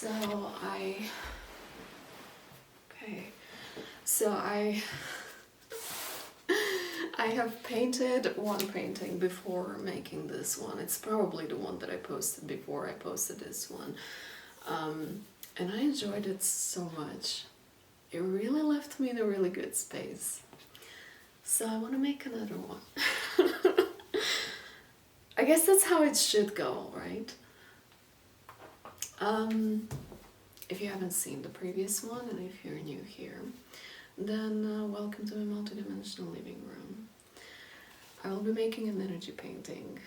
So I have painted one painting before making this one. It's probably the one that I posted before I posted this one. And I enjoyed it so much. It really left me in a really good space. So I want to make another one. I guess that's how it should go, right? If you haven't seen the previous one, and if you're new here, then welcome to my multidimensional living room. I will be making an energy painting,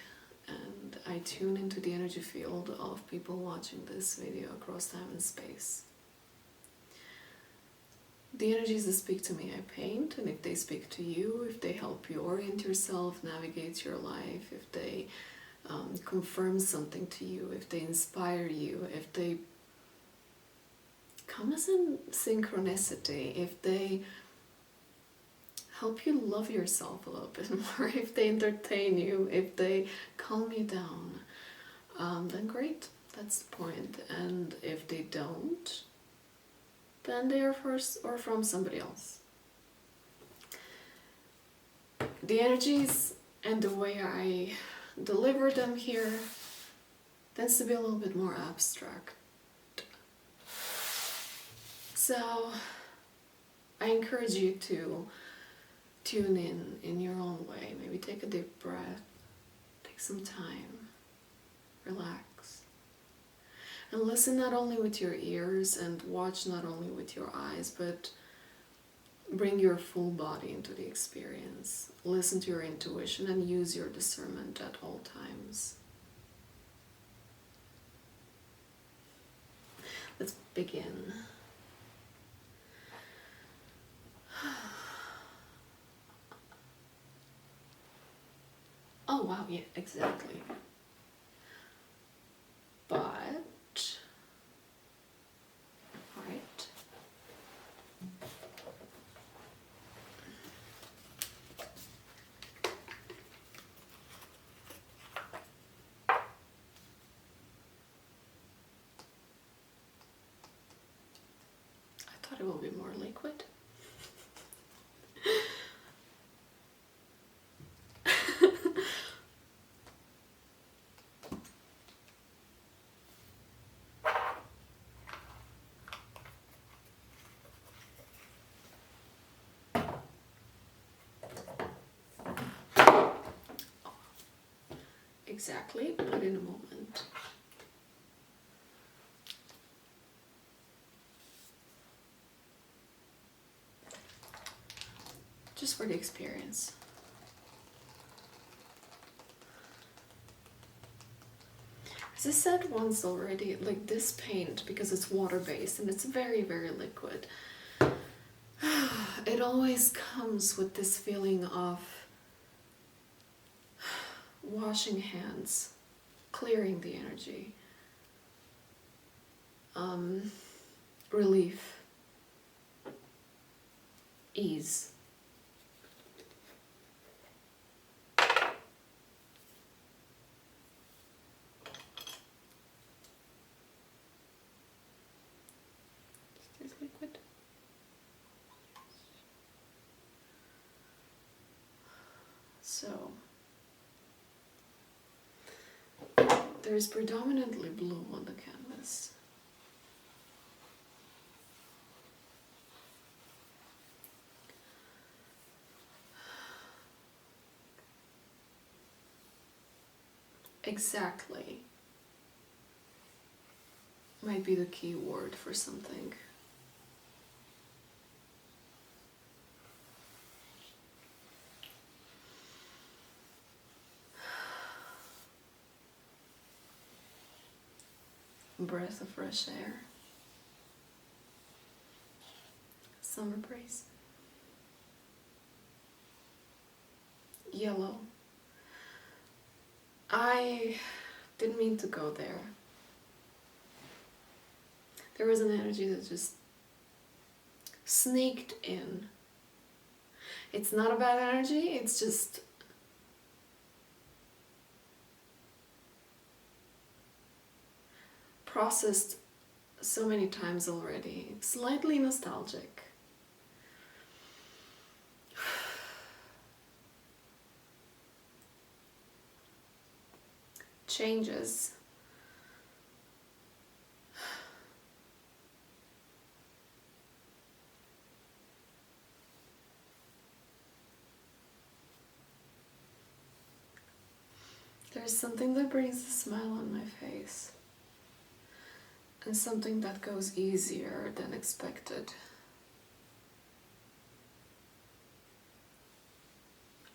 and I tune into the energy field of people watching this video across time and space. The energies that speak to me, I paint, and if they speak to you, if they help you orient yourself, navigate your life, if they confirm something to you, if they inspire you, if they come as in synchronicity, if they help you love yourself a little bit more, if they entertain you, if they calm you down, then great, that's the point. And if they don't, then they are first or from somebody else. The energies and the way I deliver them here tends to be a little bit more abstract. So I encourage you to tune in your own way. Maybe take a deep breath, take some time, relax, and listen not only with your ears and watch not only with your eyes, but bring your full body into the experience. Listen to your intuition and use your discernment at all times. Let's begin. Oh wow, yeah, exactly. But, alright. I thought it will be more liquid. Exactly, but in a moment. Just for the experience. As I said once already, like this paint, because it's water-based and it's very, very liquid, it always comes with this feeling of washing hands, clearing the energy, relief, ease. Is this liquid? So there's predominantly blue on the canvas. Exactly might be the key word for something. Breath of fresh air. Summer breeze. Yellow. I didn't mean to go there. There was an energy that just sneaked in. It's not a bad energy, it's just processed so many times already. Slightly nostalgic. Changes. There's something that brings a smile on my face. And something that goes easier than expected.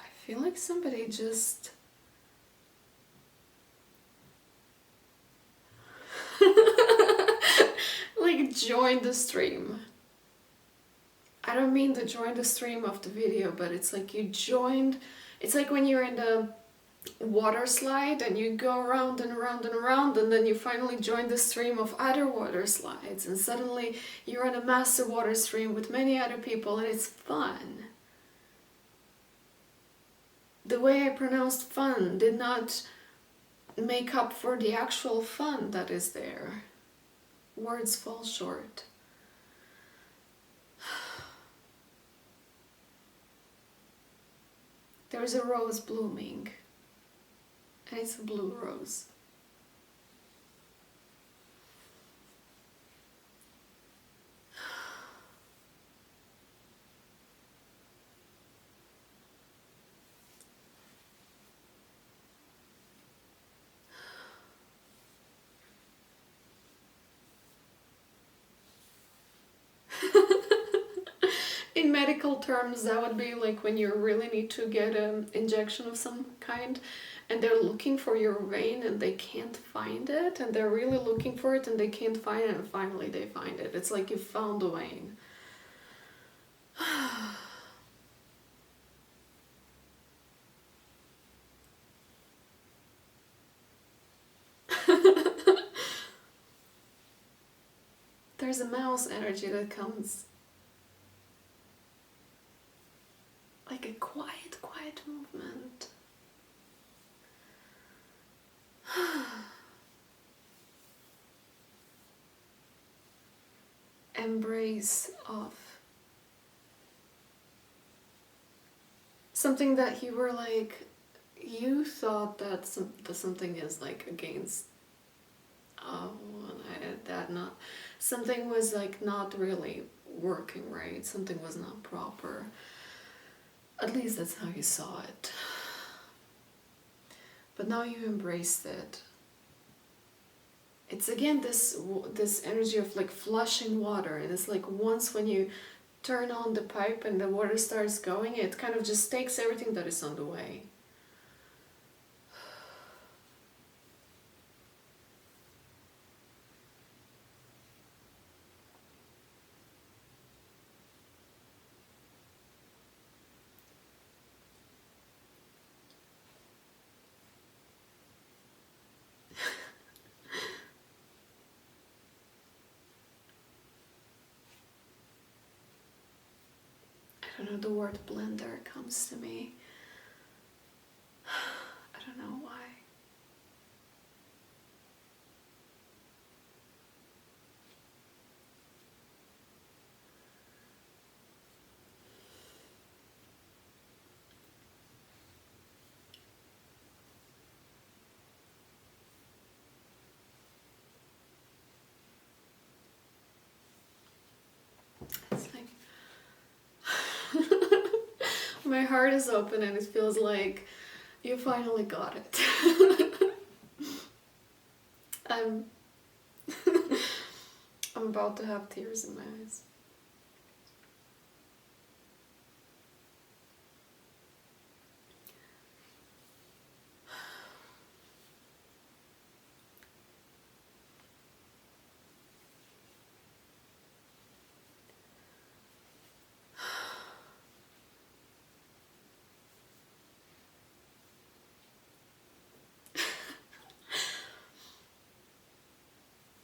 I feel like somebody just like joined the stream. I don't mean to join the stream of the video, but it's like you joined. It's like when you're in the water slide and you go around and around and around, and then you finally join the stream of other water slides, and suddenly you're in a massive water stream with many other people, and it's fun. The way I pronounced fun did not make up for the actual fun that is there. Words fall short. There's a rose blooming, and it's a blue rose. In medical terms, that would be like when you really need to get an injection of some kind, and they're looking for your vein and they can't find it, and they're really looking for it and they can't find it, and finally they find it. It's like you found the vein. There's a mouse energy that comes. Like a quiet, quiet movement. Embrace of something that you were like, you thought that something is like against, that not, something was like not really working right, something was not proper. At least that's how you saw it. But now you embraced it. It's again this energy of like flushing water, and it's like once when you turn on the pipe and the water starts going, it kind of just takes everything that is on the way. I don't know, the word blender comes to me. I don't know why. It's like my heart is open and it feels like you finally got it. I'm I'm about to have tears in my eyes.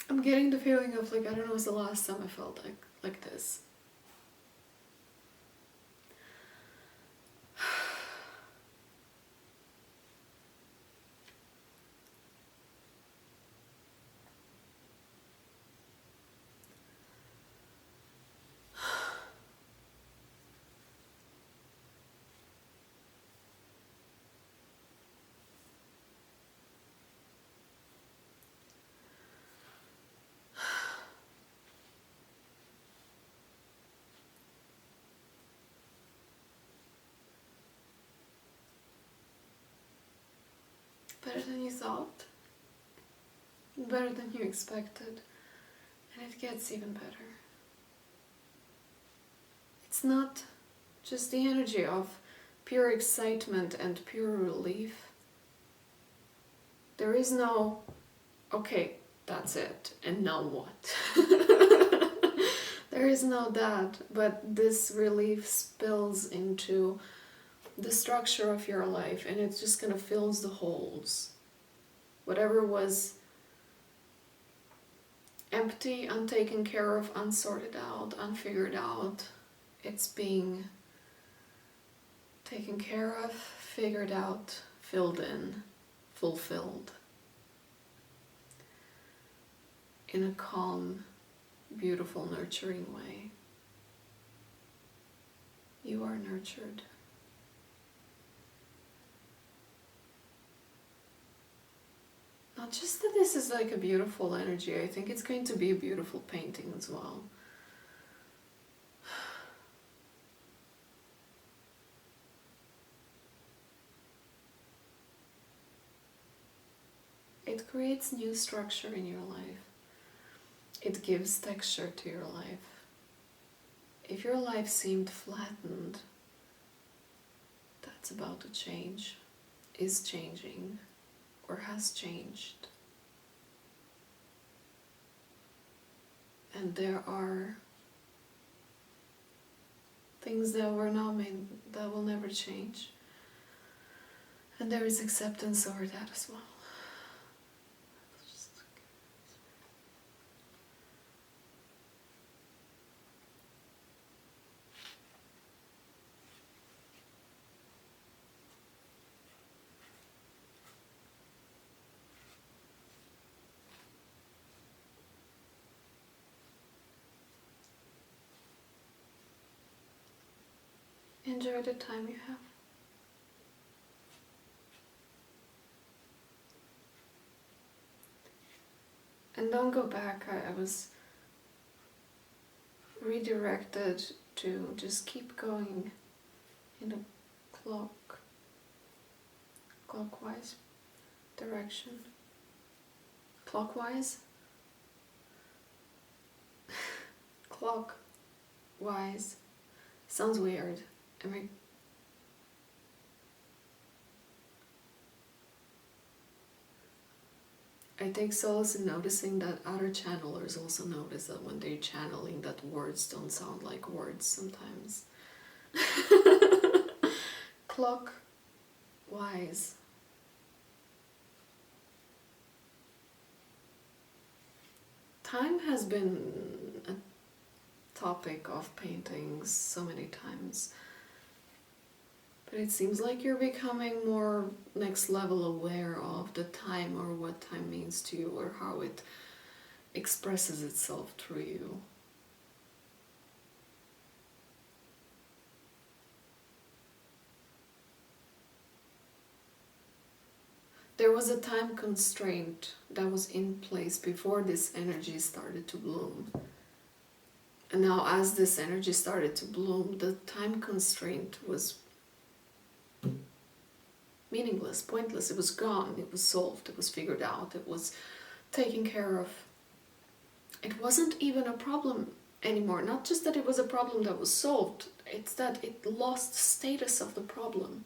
I'm getting the feeling of like, I don't know, it's the last time I felt like this. better than you thought, better than you expected, and it gets even better. It's not just the energy of pure excitement and pure relief. There is no, okay, that's it, and now what? There is no that, but this relief spills into the structure of your life, and it just kind of fills the holes. Whatever was empty, untaken care of, unsorted out, unfigured out, it's being taken care of, figured out, filled in, fulfilled. In a calm, beautiful, nurturing way. You are nurtured. Not just that this is like a beautiful energy, I think it's going to be a beautiful painting as well. It creates new structure in your life. It gives texture to your life. If your life seemed flattened, that's about to change, is changing, or has changed. And there are things that were not made that will never change. And there is acceptance over that as well. Enjoy the time you have. And don't go back. I was redirected to just keep going in a clockwise direction. Clockwise? Clockwise. Sounds weird. I take solace in noticing that other channelers also notice that when they're channeling that words don't sound like words sometimes. Clockwise. Time has been a topic of paintings so many times, but it seems like you're becoming more next level aware of the time, or what time means to you, or how it expresses itself through you. There was a time constraint that was in place before this energy started to bloom. And now as this energy started to bloom, the time constraint was meaningless, pointless. It was gone, it was solved, it was figured out, it was taken care of. It wasn't even a problem anymore. Not just that it was a problem that was solved, it's that it lost status of the problem.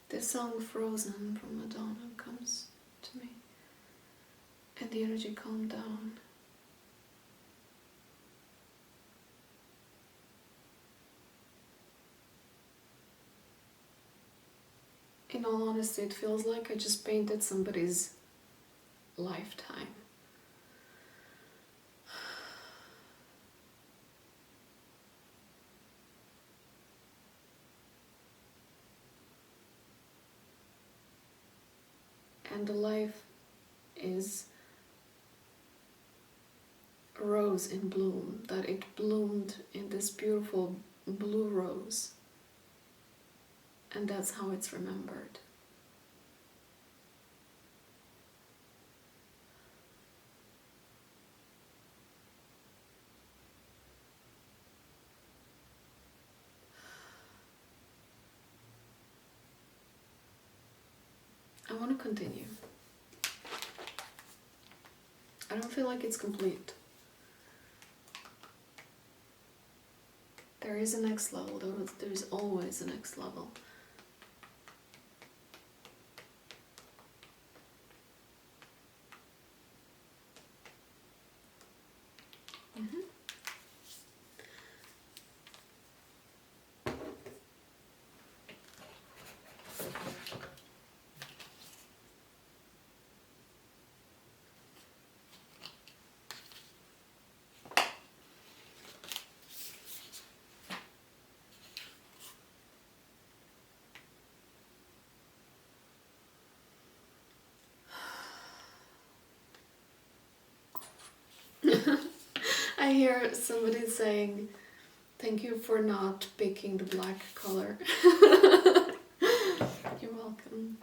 The song Frozen from Madonna comes to me, and the energy calmed down. In all honesty, it feels like I just painted somebody's lifetime. And the life is a rose in bloom, that it bloomed in this beautiful blue rose. And that's how it's remembered. I want to continue. I don't feel like it's complete. There is a next level, there's always a next level. I hear somebody saying, thank you for not picking the black color. You're welcome.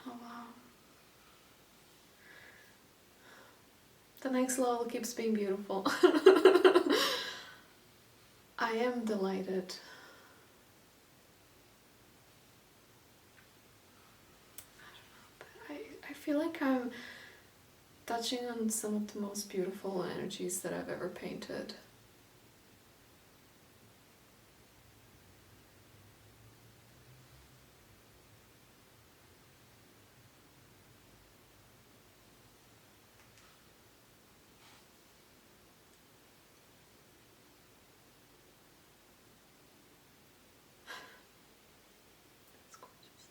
Oh wow. The next level keeps being beautiful. I am delighted. I feel like I'm touching on some of the most beautiful energies that I've ever painted. That's gorgeous.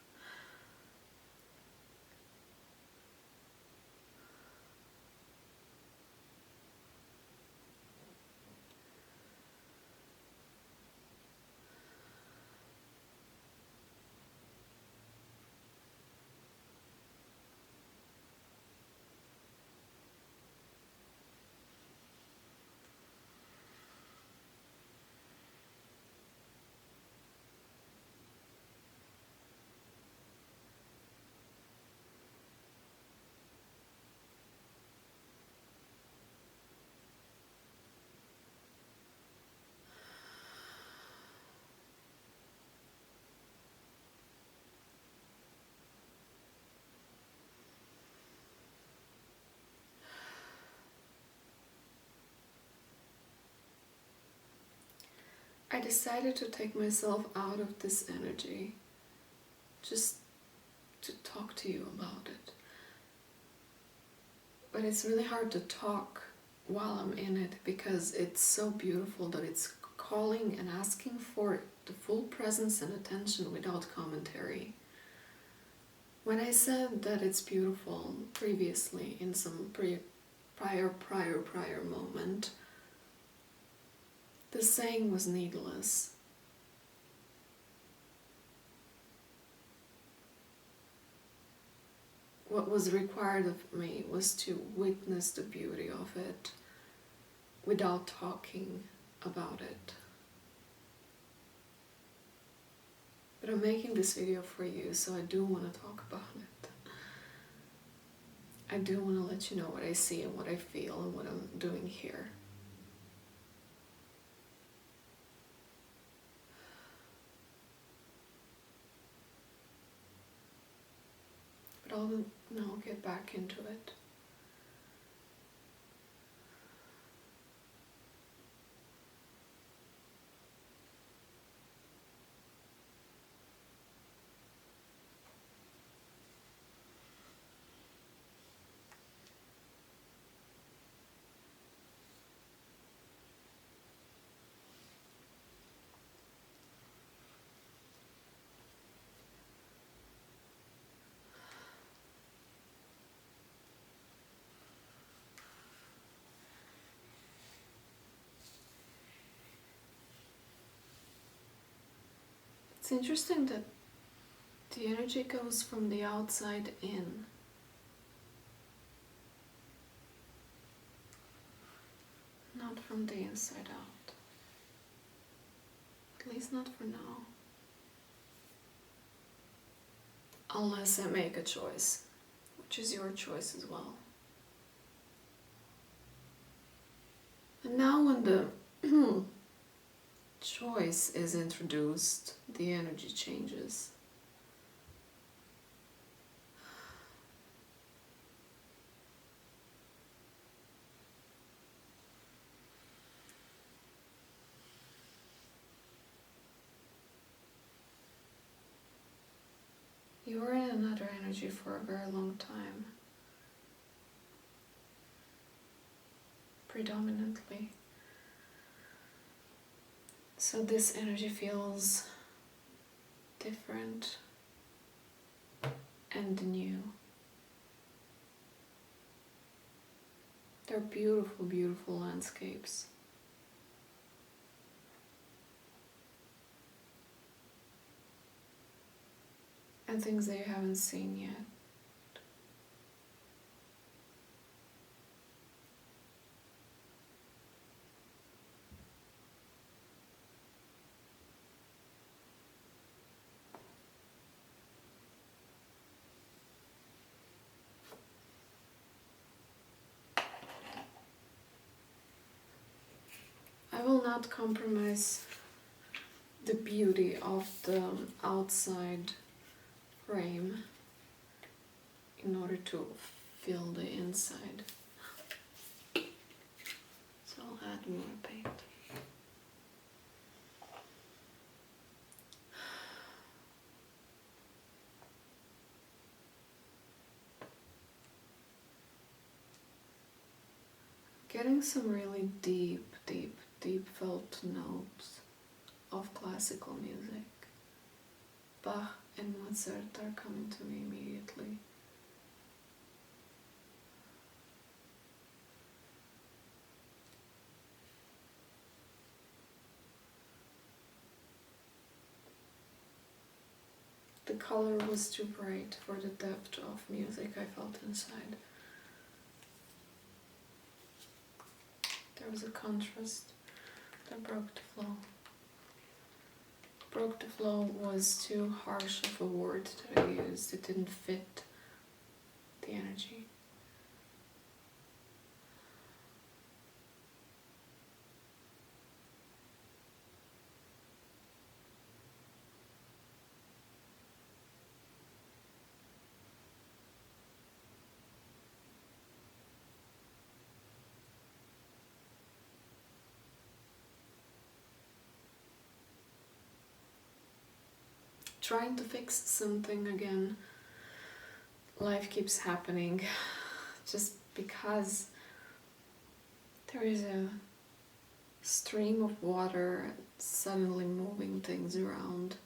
I decided to take myself out of this energy, just to talk to you about it. But it's really hard to talk while I'm in it because it's so beautiful that it's calling and asking for the full presence and attention without commentary. When I said that it's beautiful previously in some prior moment, the saying was needless. What was required of me was to witness the beauty of it without talking about it. But I'm making this video for you, so I do want to talk about it. I do want to let you know what I see and what I feel and what I'm doing here. But I'll now get back into it. It's interesting that the energy goes from the outside in. Not from the inside out. At least not for now. Unless I make a choice, which is your choice as well. And now when the choice is introduced, the energy changes. You were in another energy for a very long time. Predominantly. So this energy feels different and new. They're beautiful, beautiful landscapes. And things that you haven't seen yet. I will not compromise the beauty of the outside frame in order to fill the inside. So I'll add more paint. Getting some really deep, deep, deep felt notes of classical music. Bach and Mozart are coming to me immediately. The color was too bright for the depth of music I felt inside. There was a contrast that broke the flow. Broke the flow was too harsh of a word that I used. It didn't fit the energy. Trying to fix something again. Life keeps happening just because there is a stream of water suddenly moving things around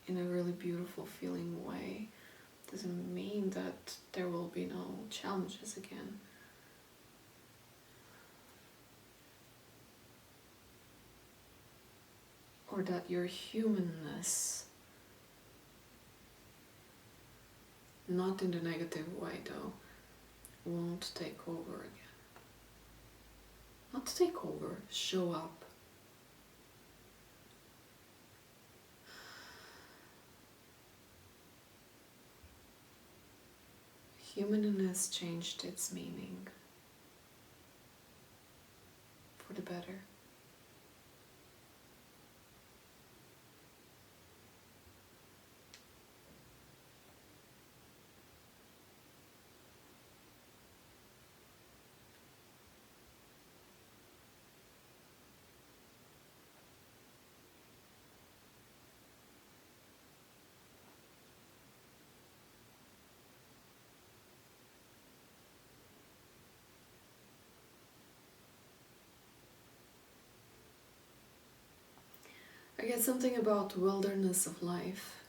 in a really beautiful feeling way. Doesn't mean that there will be no challenges again. Or that your humanness, not in the negative way though, won't take over again. Not take over, show up. Humanness changed its meaning for the better. I get something about wilderness of life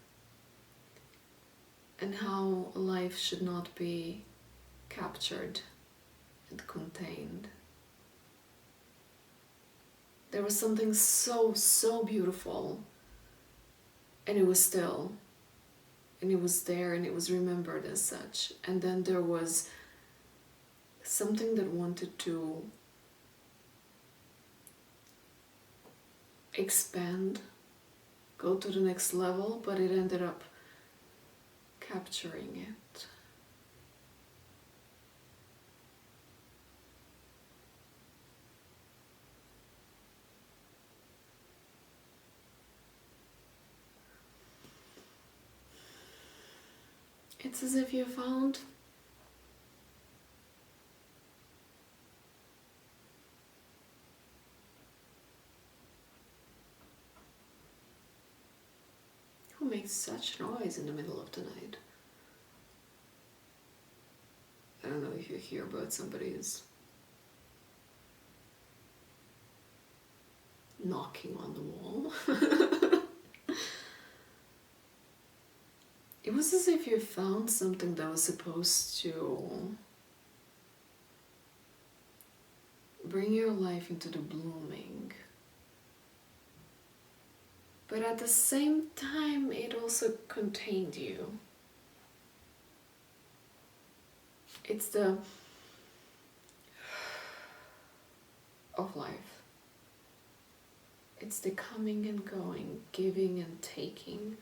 and how life should not be captured and contained. There was something so beautiful and it was still, and it was there, and it was remembered as such. And then there was something that wanted to expand, go to the next level, but it ended up capturing it. It's as if you found who makes such noise in the middle of the night. I don't know if you hear, but somebody is knocking on the wall. It was as if you found something that was supposed to bring your life into the blooming. But at the same time, it also contained you. It's the of life. It's the coming and going, giving and taking,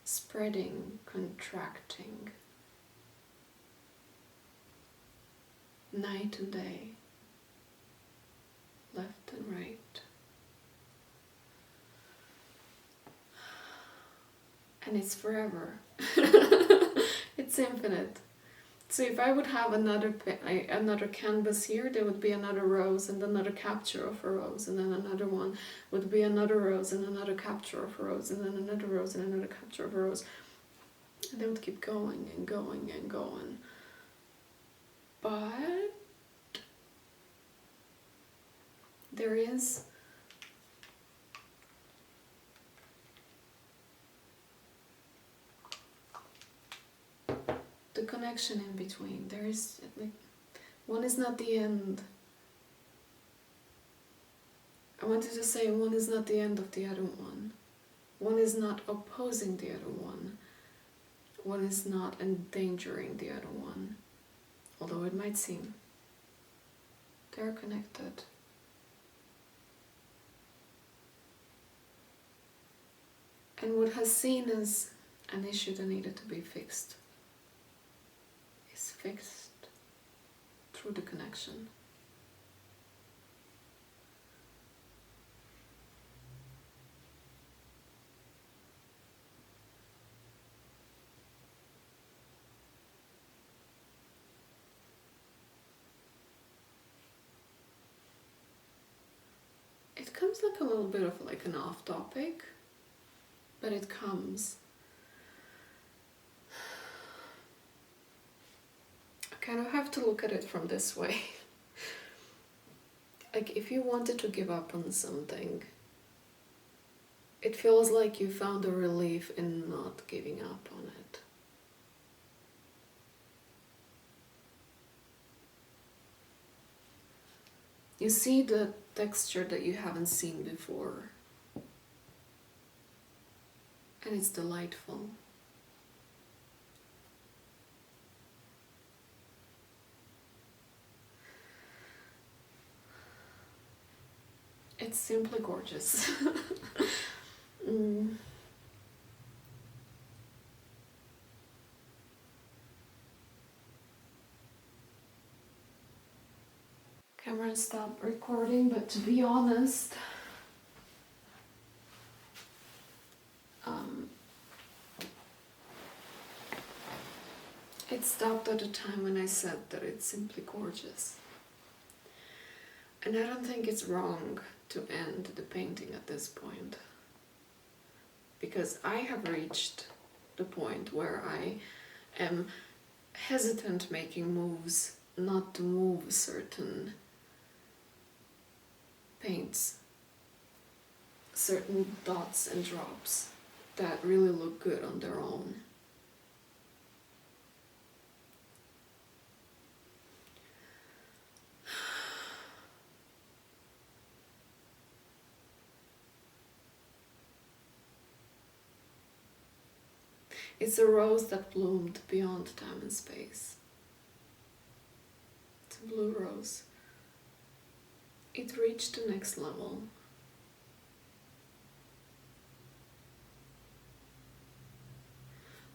spreading, contracting, night and day, left and right. And it's forever. It's infinite. So if I would have another canvas here, there would be another rose and another capture of a rose, and then another one would be another rose and another capture of a rose, and then another rose and another capture of a rose. And they would keep going and going and going. But there is the connection in between. There is, like, one is not the end. I wanted to say one is not the end of the other one. One is not opposing the other one. One is not endangering the other one. Although it might seem. They're connected. And what has seen as an issue that needed to be fixed is fixed through the connection. It comes like a little bit of like an off topic, but it comes. I kind of have to look at it from this way. Like, if you wanted to give up on something, it feels like you found a relief in not giving up on it. You see the texture that you haven't seen before. And it's delightful. It's simply gorgeous. Camera stopped recording, but to be honest, it stopped at the time when I said that it's simply gorgeous. And I don't think it's wrong to end the painting at this point, because I have reached the point where I am hesitant making moves not to move certain paints, certain dots and drops that really look good on their own. It's a rose that bloomed beyond time and space. It's a blue rose. It reached the next level.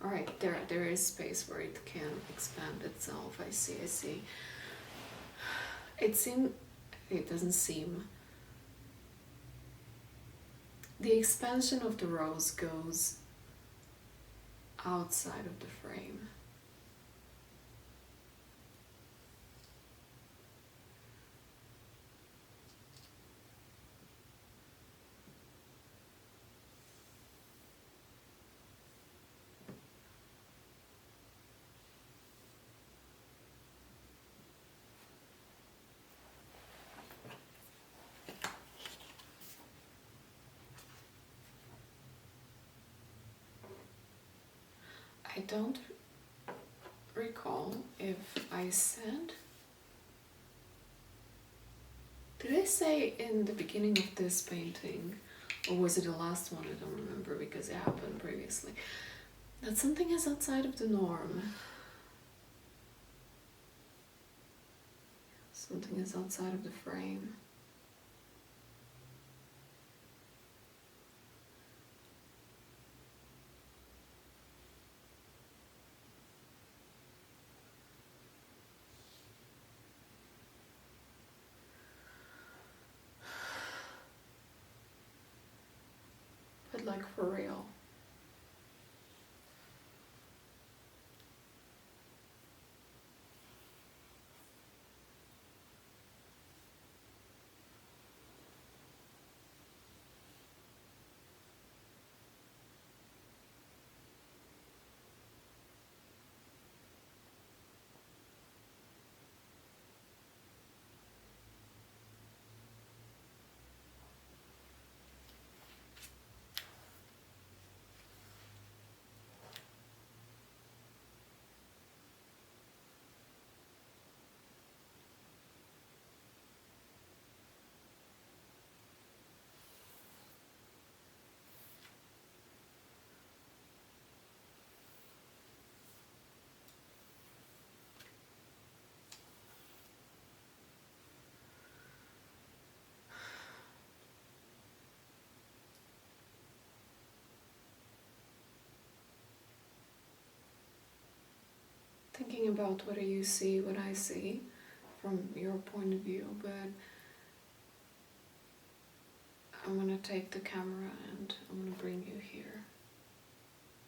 Alright, there is space where it can expand itself. I see. It doesn't seem. The expansion of the rose goes outside of the frame. I don't recall if I said... Did I say in the beginning of this painting, or was it the last one? I don't remember because it happened previously, that something is outside of the norm. Something is outside of the frame. But like for real. Thinking about whether you see what I see from your point of view, but I'm gonna take the camera and I'm gonna bring you here.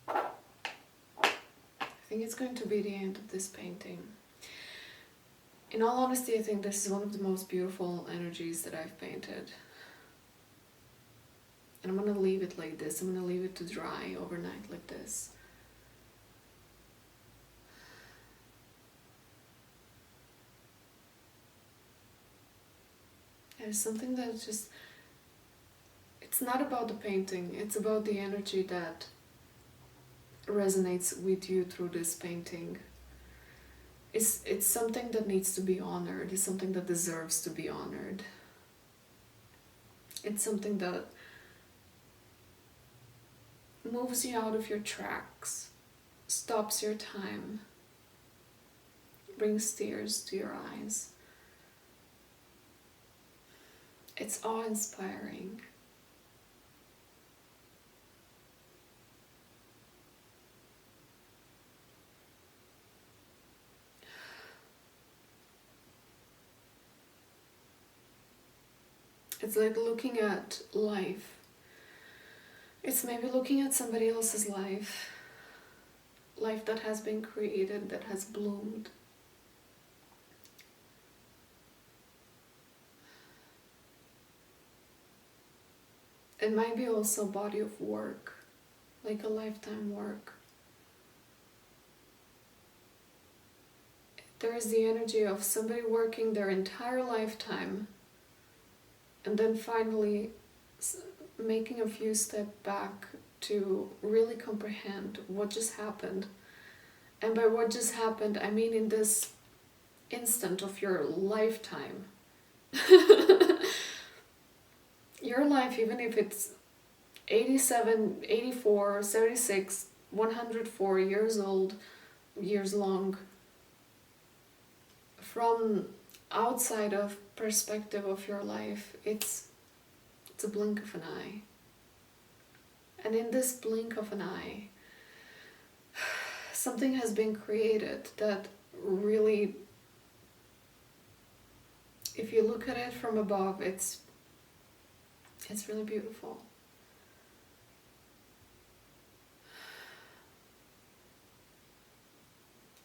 I think it's going to be the end of this painting. In all honesty, I think this is one of the most beautiful energies that I've painted. And I'm gonna leave it like this. I'm gonna leave it to dry overnight like this. There's something that's just, it's not about the painting, it's about the energy that resonates with you through this painting. It's something that needs to be honored, it's something that deserves to be honored. It's something that moves you out of your tracks, stops your time, brings tears to your eyes. It's awe-inspiring. It's like looking at life. It's maybe looking at somebody else's life. Life that has been created, that has bloomed. It might be also a body of work, like a lifetime work. There is the energy of somebody working their entire lifetime and then finally making a few steps back to really comprehend what just happened. And by what just happened, I mean in this instant of your lifetime. Your life, even if it's 87, 84, 76, 104 years old, years long. From outside of perspective of your life, it's a blink of an eye. And in this blink of an eye, something has been created that really, if you look at it from above, it's really beautiful.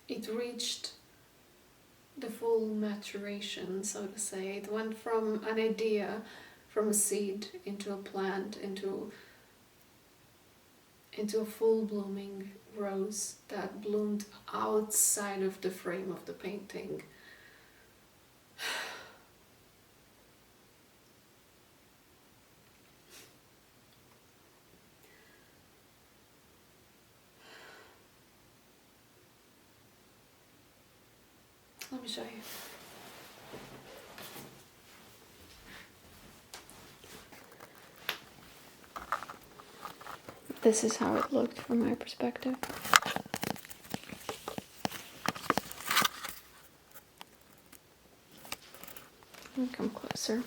It reached the full maturation, so to say. It went from an idea, from a seed, into a plant, into a full blooming rose that bloomed outside of the frame of the painting. Let me show you. This is how it looked from my perspective. Let me come closer.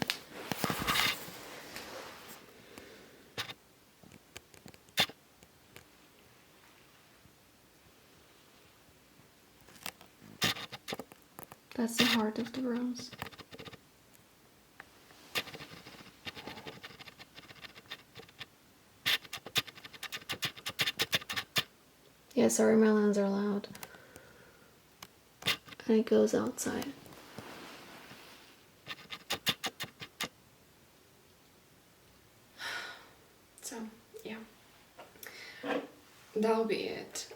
That's the heart of the rose. Yeah, sorry, my lens are loud. And it goes outside. So, yeah. That'll be it.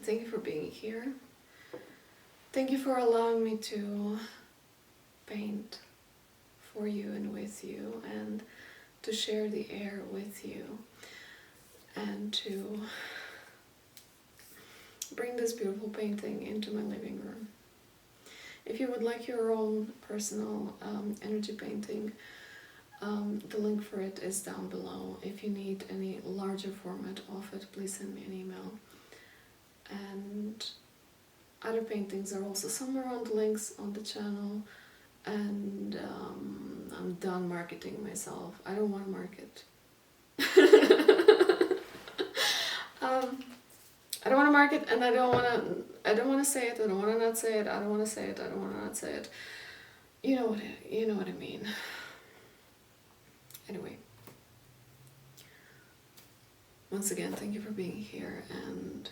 Thank you for being here. Thank you for allowing me to paint for you and with you, and to share the air with you, and to bring this beautiful painting into my living room. If you would like your own personal energy painting, the link for it is down below. If you need any larger format of it, please send me an email. And other paintings are also somewhere on the links on the channel. And I'm done marketing myself. I don't want to market. I don't want to market, and I don't want to say it. I don't want to not say it. I don't want to say it. I don't want to not say it. You know what I mean. Anyway, once again, thank you for being here, and